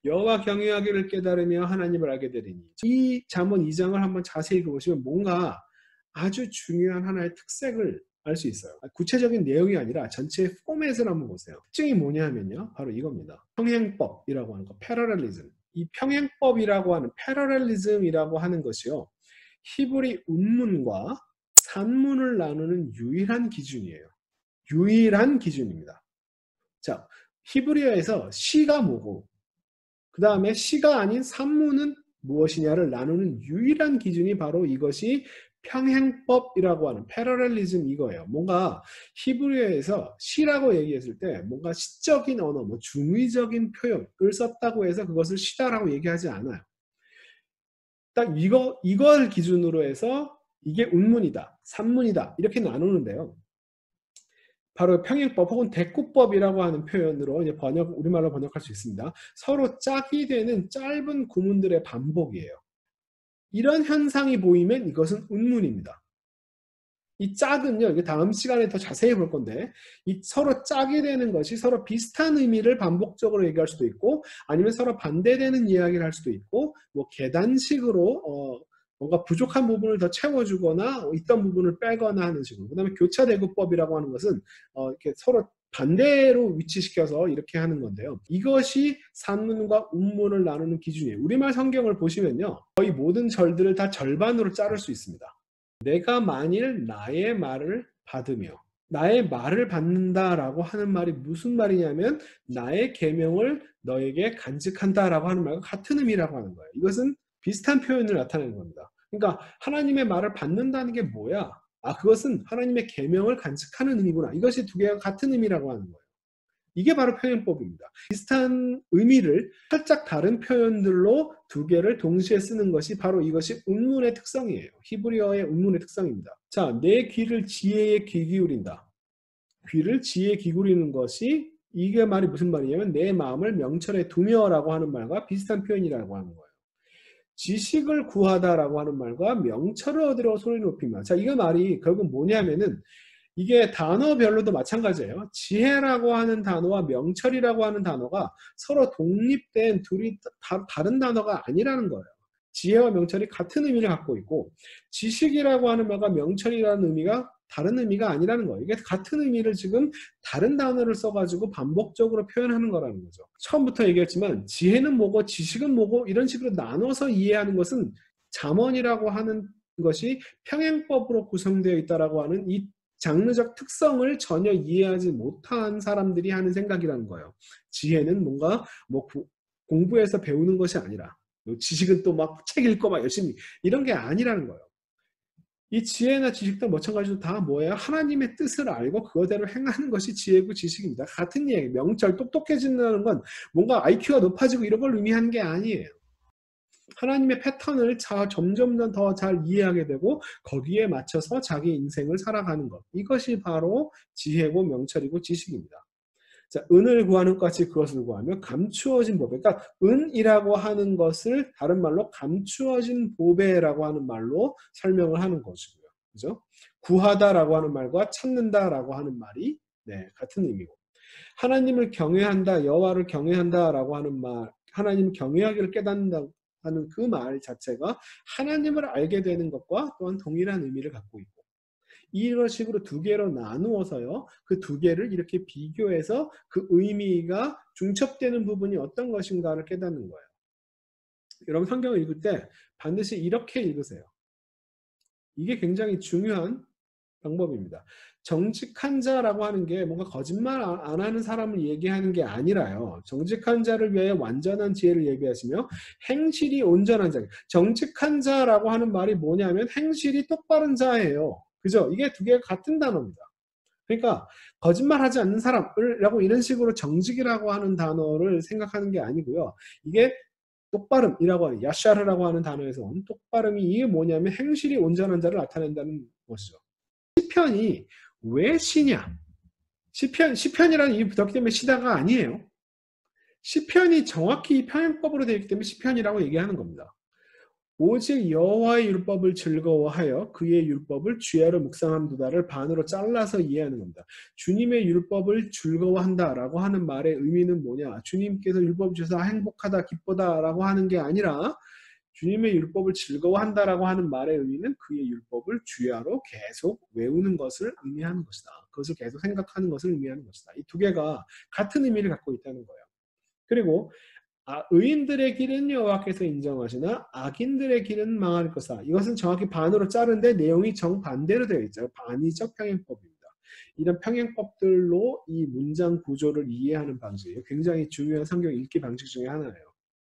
여호와 경외하기를 깨달으며 하나님을 알게 되리니. 이 잠언 2장을 한번 자세히 읽어보시면 뭔가 아주 중요한 하나의 특색을 알 수 있어요. 구체적인 내용이 아니라 전체 포맷을 한번 보세요. 특징이 뭐냐 하면요, 바로 이겁니다. 평행법이라고 하는 거, 패러렐리즘. 이 평행법이라고 하는 패러렐리즘이라고 하는 것이요, 히브리 운문과 산문을 나누는 유일한 기준이에요. 유일한 기준입니다. 자, 히브리어에서 시가 뭐고 그 다음에 시가 아닌 산문은 무엇이냐를 나누는 유일한 기준이 바로 이것이 평행법이라고 하는 패러렐리즘 이거예요. 뭔가 히브리어에서 시라고 얘기했을 때 뭔가 시적인 언어, 뭐 중의적인 표현을 썼다고 해서 그것을 시다라고 얘기하지 않아요. 딱 이걸 기준으로 해서 이게 운문이다, 산문이다 이렇게 나누는데요. 바로 평행법 혹은 대꾸법이라고 하는 표현으로 이제 우리말로 번역할 수 있습니다. 서로 짝이 되는 짧은 구문들의 반복이에요. 이런 현상이 보이면 이것은 운문입니다. 이 짝은요, 이게 다음 시간에 더 자세히 볼 건데, 이 서로 짝이 되는 것이 서로 비슷한 의미를 반복적으로 얘기할 수도 있고, 아니면 서로 반대되는 이야기를 할 수도 있고, 뭐 계단식으로 뭔가 부족한 부분을 더 채워주거나 있던 부분을 빼거나 하는 식으로. 그 다음에 교차대구법이라고 하는 것은 이렇게 서로 반대로 위치시켜서 이렇게 하는 건데요. 이것이 산문과 운문을 나누는 기준이에요. 우리말 성경을 보시면요, 거의 모든 절들을 다 절반으로 자를 수 있습니다. 내가 만일 나의 말을 받으며, 나의 말을 받는다라고 하는 말이 무슨 말이냐면 나의 계명을 너에게 간직한다라고 하는 말과 같은 의미라고 하는 거예요. 이것은 비슷한 표현을 나타내는 겁니다. 그러니까 하나님의 말을 받는다는 게 뭐야? 그것은 하나님의 계명을 간직하는 의미구나. 이것이 두 개가 같은 의미라고 하는 거예요. 이게 바로 표현법입니다. 비슷한 의미를 살짝 다른 표현들로 두 개를 동시에 쓰는 것이 바로 이것이 운문의 특성이에요. 히브리어의 운문의 특성입니다. 자, 내 귀를 지혜에 귀 기울인다. 귀를 지혜에 기울이는 것이 이게 말이 무슨 말이냐면 내 마음을 명철에 두며라고 하는 말과 비슷한 표현이라고 하는 거예요. 지식을 구하다라고 하는 말과 명철을 얻으려고 소리 높이며. 자, 이거 말이 결국 뭐냐면은 이게 단어별로도 마찬가지예요. 지혜라고 하는 단어와 명철이라고 하는 단어가 서로 독립된 둘이 다른 단어가 아니라는 거예요. 지혜와 명철이 같은 의미를 갖고 있고 지식이라고 하는 말과 명철이라는 의미가 다른 의미가 아니라는 거예요. 이게 같은 의미를 지금 다른 단어를 써가지고 반복적으로 표현하는 거라는 거죠. 처음부터 얘기했지만 지혜는 뭐고 지식은 뭐고 이런 식으로 나눠서 이해하는 것은 잠언이라고 하는 것이 평행법으로 구성되어 있다라고 하는 이 장르적 특성을 전혀 이해하지 못한 사람들이 하는 생각이라는 거예요. 지혜는 뭔가 뭐 공부해서 배우는 것이 아니라 지식은 또 막 책 읽고 막 열심히 이런 게 아니라는 거예요. 이 지혜나 지식도 마찬가지로 다 뭐예요? 하나님의 뜻을 알고 그거대로 행하는 것이 지혜고 지식입니다. 같은 얘기, 명철, 똑똑해진다는 건 뭔가 IQ가 높아지고 이런 걸 의미하는 게 아니에요. 하나님의 패턴을 점점 더 잘 이해하게 되고 거기에 맞춰서 자기 인생을 살아가는 것. 이것이 바로 지혜고 명철이고 지식입니다. 자, 은을 구하는 것 같이 그것을 구하며 감추어진 보배. 그러니까 은이라고 하는 것을 다른 말로 감추어진 보배라고 하는 말로 설명을 하는 것이고요. 그죠? 구하다라고 하는 말과 찾는다라고 하는 말이 같은 의미고. 하나님을 경외한다, 여호와를 경외한다라고 하는 말, 하나님 경외하기를 깨닫는다 하는 그 말 자체가 하나님을 알게 되는 것과 또한 동일한 의미를 갖고 있고 이런 식으로 두 개로 나누어서요. 그 두 개를 이렇게 비교해서 그 의미가 중첩되는 부분이 어떤 것인가를 깨닫는 거예요. 여러분 성경을 읽을 때 반드시 이렇게 읽으세요. 이게 굉장히 중요한 방법입니다. 정직한 자라고 하는 게 뭔가 거짓말 안 하는 사람을 얘기하는 게 아니라요. 정직한 자를 위하여 완전한 지혜를 얘기하시며 행실이 온전한 자. 정직한 자라고 하는 말이 뭐냐면 행실이 똑바른 자예요. 그죠? 이게 두 개가 같은 단어입니다. 그러니까 거짓말하지 않는 사람이라고 이런 식으로 정직이라고 하는 단어를 생각하는 게 아니고요. 이게 똑바름이라고 하는 야샤르라고 하는 단어에서 온 똑바름이 이게 뭐냐면 행실이 온전한 자를 나타낸다는 것이죠. 시편이 왜 시냐? 시편이라는 이 붙었기 때문에 시다가 아니에요. 시편이 정확히 이 평행법으로 되어 있기 때문에 시편이라고 얘기하는 겁니다. 오직 여호와의 율법을 즐거워하여 그의 율법을 주야로 묵상함도다를 반으로 잘라서 이해하는 겁니다. 주님의 율법을 즐거워한다라고 하는 말의 의미는 뭐냐? 주님께서 율법 주셔서 행복하다, 기쁘다라고 하는 게 아니라 주님의 율법을 즐거워한다라고 하는 말의 의미는 그의 율법을 주야로 계속 외우는 것을 의미하는 것이다. 그것을 계속 생각하는 것을 의미하는 것이다. 이 두 개가 같은 의미를 갖고 있다는 거예요. 그리고 의인들의 길은 여호와께서 인정하시나 악인들의 길은 망할 것이다. 이것은 정확히 반으로 자른데 내용이 정반대로 되어 있죠. 반의적 평행법입니다. 이런 평행법들로 이 문장 구조를 이해하는 방식이에요. 굉장히 중요한 성경 읽기 방식 중에 하나예요.